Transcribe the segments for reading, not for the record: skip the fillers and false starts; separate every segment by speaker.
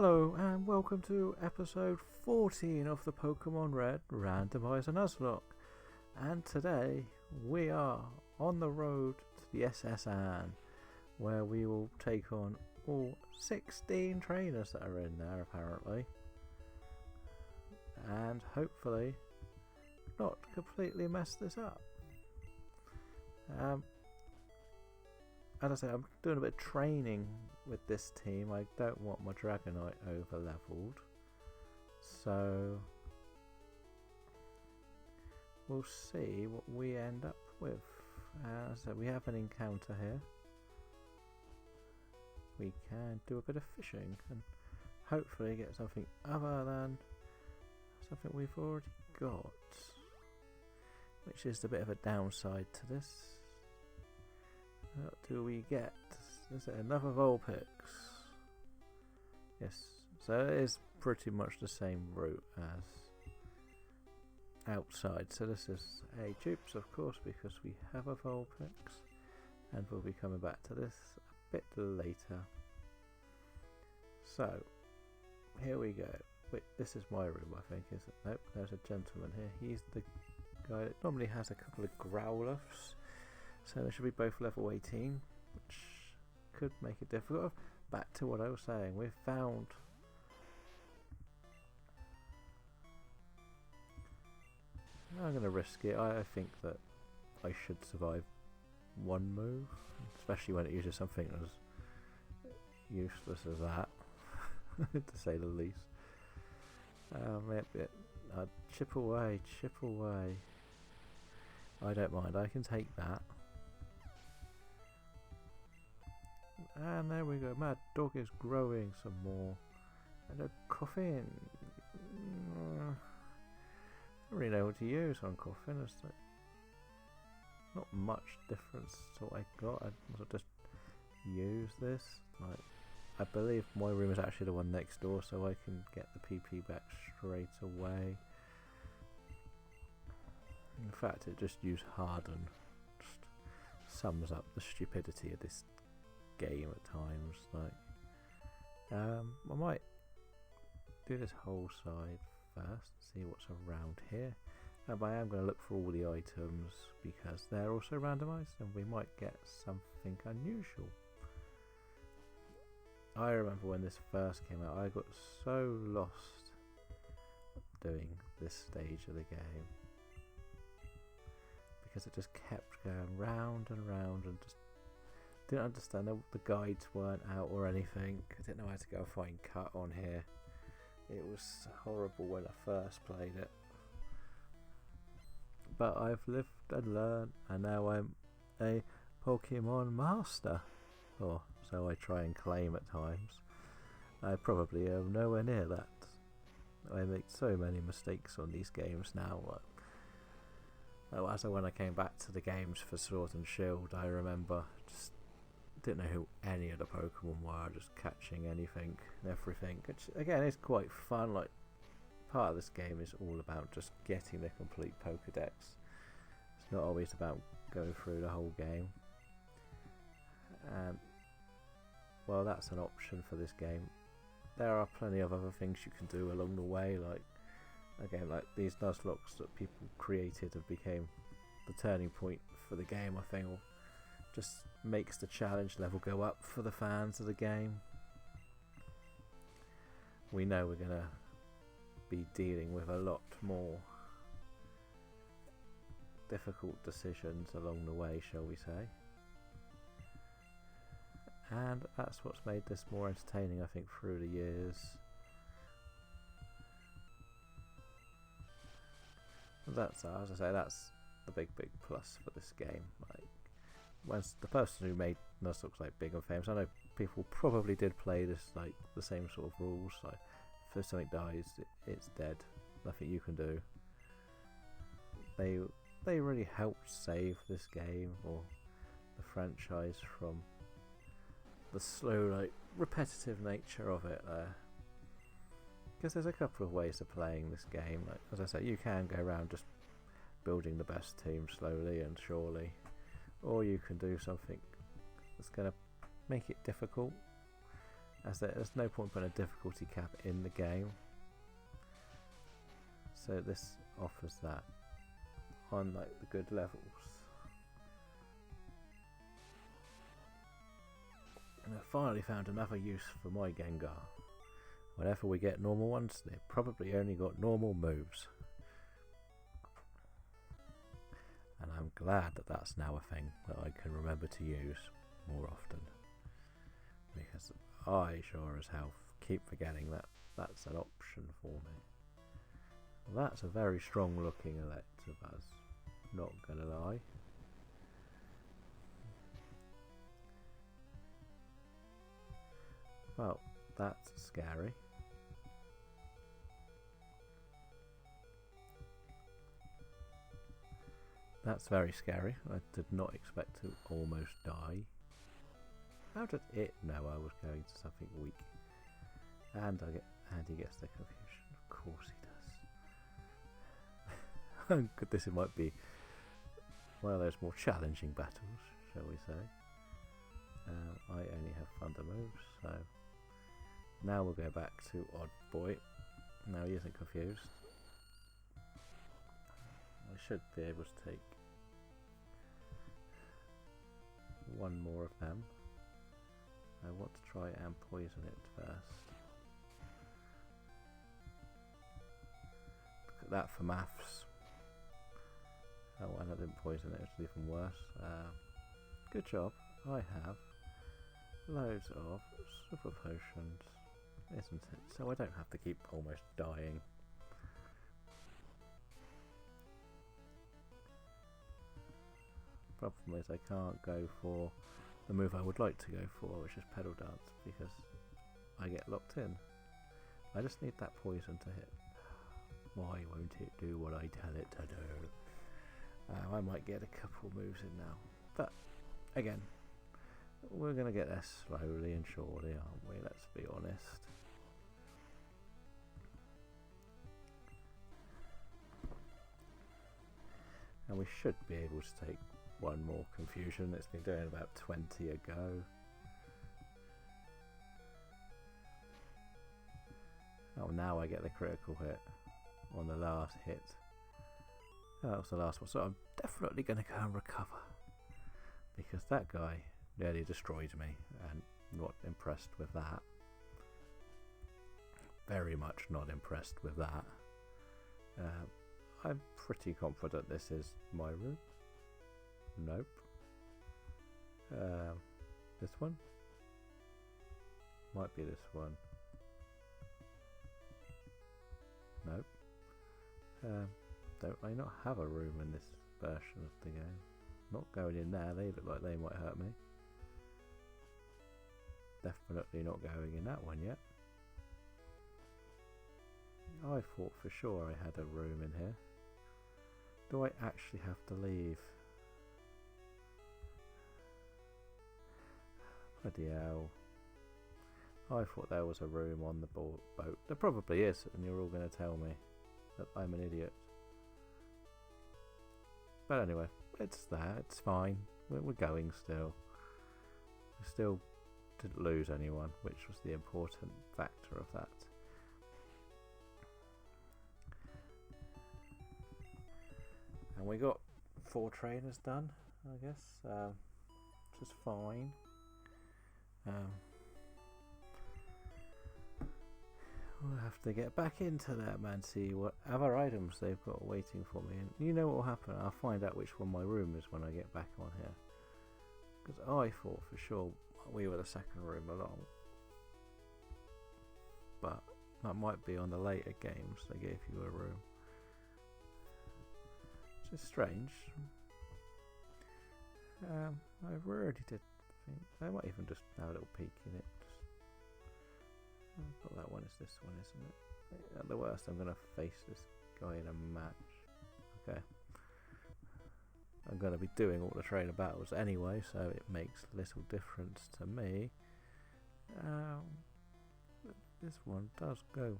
Speaker 1: Hello and welcome to episode 14 of the Pokemon Red Randomise Nuzlocke. And today we are on the road to the SSN, where we will take on all 16 trainers that are in there apparently. And hopefully not completely mess this up. As I say, I'm doing a bit of training with this team. I don't want my Dragonite over leveled, so we'll see what we end up with. So we have an encounter here. We can do a bit of fishing and hopefully get something other than something we've already got, which is a bit of a downside to this. What do we get? Is it another Vulpix? Yes, so it is pretty much the same route as outside. So this is a dupes, of course, because we have a Vulpix, and we'll be coming back to this a bit later. So here we go. Wait, this is my room, I think, is it? Nope, there's a gentleman here. He's the guy that normally has a couple of Growliths. So they should be both level 18, which could make it difficult. Back to what I was saying, we've found I'm going to risk it. I think that I should survive one move, especially when it uses something as useless as that, to say the least. Chip away, chip away. I don't mind, I can take that. And there we go, Mad Dog is growing some more. And a Coffin. I don't really know what to use on Coffin. It's like not much difference to what I got. I must have just use this. Like, I believe my room is actually the one next door, so I can get the PP back straight away. In fact, it just used Harden. Just sums up the stupidity of this game at times. Like, I might do this whole side first, see what's around here. I am going to look for all the items because they're also randomized, and we might get something unusual. I remember when this first came out, I got so lost doing this stage of the game because it just kept going round and round, and just didn't understand the guides weren't out or anything. I didn't know how to go find cut on here. It was horrible when I first played it. But I've lived and learned, and now I'm a Pokemon master. Or so I try and claim at times. I probably am nowhere near that. I make so many mistakes on these games now. When I came back to the games for Sword and Shield, I remember just didn't know who any of the Pokemon were, just catching anything and everything, which again is quite fun. Like, part of this game is all about just getting the complete Pokedex. It's not always about going through the whole game. Well, that's an option for this game. There are plenty of other things you can do along the way, like again, like these Nuzlocks that people created and became the turning point for the game, I think, or just makes the challenge level go up for the fans of the game. We know we're going to be dealing with a lot more difficult decisions along the way, shall we say. And that's what's made this more entertaining, I think, through the years. That's, as I say, that's the big plus for this game. Like, when the person who made Nuzlocke like big and famous, I know people probably did play this like the same sort of rules. Like, if something dies, it's dead. Nothing you can do. They really helped save this game or the franchise from the slow, like, repetitive nature of it there. Because there's a couple of ways of playing this game. Like, as I said, you can go around just building the best team slowly and surely, or you can do something that's going to make it difficult as there's no point putting a difficulty cap in the game. So this offers that on like the good levels. And I finally found another use for my Gengar. Whenever we get normal ones, they've probably only got normal moves. And I'm glad that that's now a thing that I can remember to use more often. Because I sure as hell keep forgetting that that's an option for me. Well, that's a very strong looking Electabuzz, not gonna lie. Well, that's scary. That's very scary. I did not expect to almost die. How did it know I was going to something weak? And he gets the confusion. Of course he does. This might be one of those more challenging battles, shall we say. I only have Thunder moves, so now we'll go back to Odd Boy. Now he isn't confused. I should be able to take one more of them. I want to try and poison it first. Look at that for maths. Oh, and I didn't poison it, it's even worse. Good job. I have loads of super potions, isn't it? So I don't have to keep almost dying. Problem is I can't go for the move I would like to go for, which is Pedal Dance, because I get locked in. I just need that poison to hit. Why won't it do what I tell it to do? I might get a couple moves in now, but again, we're going to get there slowly and surely, aren't we? Let's be honest. And we should be able to take one more confusion. It's been doing about 20 a go. Oh, now I get the critical hit on the last hit. Oh, that was the last one, so I'm definitely going to go and recover, because that guy nearly destroyed me, and not impressed with that. Very much not impressed with that. I'm pretty confident this is my room. Nope. This one? Might be this one. Nope. Don't I not have a room in this version of the game? Not going in there, they look like they might hurt me. Definitely not going in that one yet. I thought for sure I had a room in here. Do I actually have to leave? Bloody hell. I thought there was a room on the boat. There probably is, and you're all going to tell me that I'm an idiot. But anyway, it's there, it's fine. We're going still. We still didn't lose anyone, which was the important factor of that. And we got 4 trainers done, I guess, which is fine. We'll have to get back into that and see what other items they've got waiting for me. And you know what will happen? I'll find out which one my room is when I get back on here. Because I thought for sure we were the second room along. But that might be on the later games they gave you a room. Which is strange. I already did think. I might even just have a little peek in it. But that one is this one, isn't it? At the worst, I'm going to face this guy in a match. Okay. I'm going to be doing all the trainer battles anyway, so it makes little difference to me. This one does go.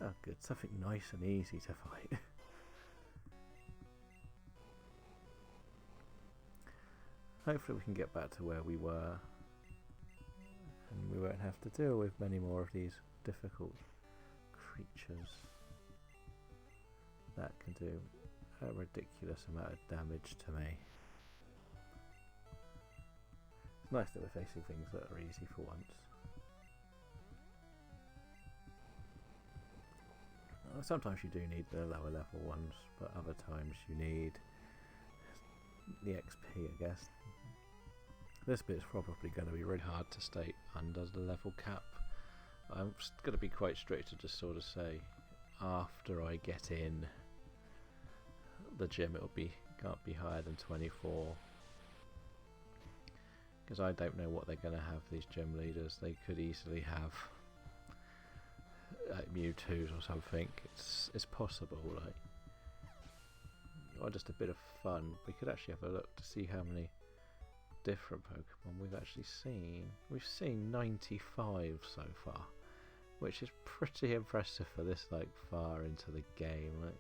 Speaker 1: Oh good, something nice and easy to fight. Hopefully we can get back to where we were. don't have to deal with many more of these difficult creatures that can do a ridiculous amount of damage to me. It's nice that we're facing things that are easy for once. Sometimes you do need the lower level ones, but other times you need the XP, I guess. This bit's probably going to be really hard to stay under the level cap. I'm going to be quite strict to just sort of say after I get in the gym can't be higher than 24, because I don't know what they're going to have, these gym leaders. They could easily have Mewtwo's or something. It's possible, like, or just a bit of fun. We could actually have a look to see how many different Pokemon we've actually seen. We've seen 95 so far, which is pretty impressive for this like far into the game. Like,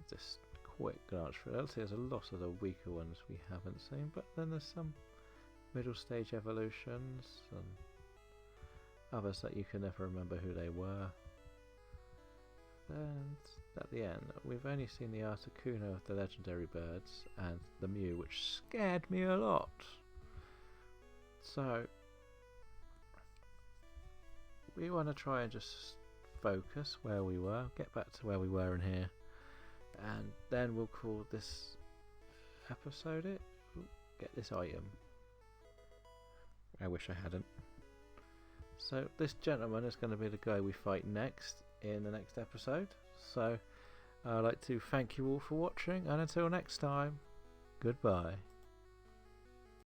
Speaker 1: just quick glance through it. There's a lot of the weaker ones we haven't seen, but then there's some middle stage evolutions and others that you can never remember who they were. And at the end, we've only seen the Articuno of the legendary birds and the Mew, which scared me a lot. So we want to try and just focus where we were, get back to where we were in here, and then we'll call this episode it. Ooh, get this item. I wish I hadn't. So this gentleman is going to be the guy we fight next in the next episode. So I'd like to thank you all for watching, and until next time, goodbye.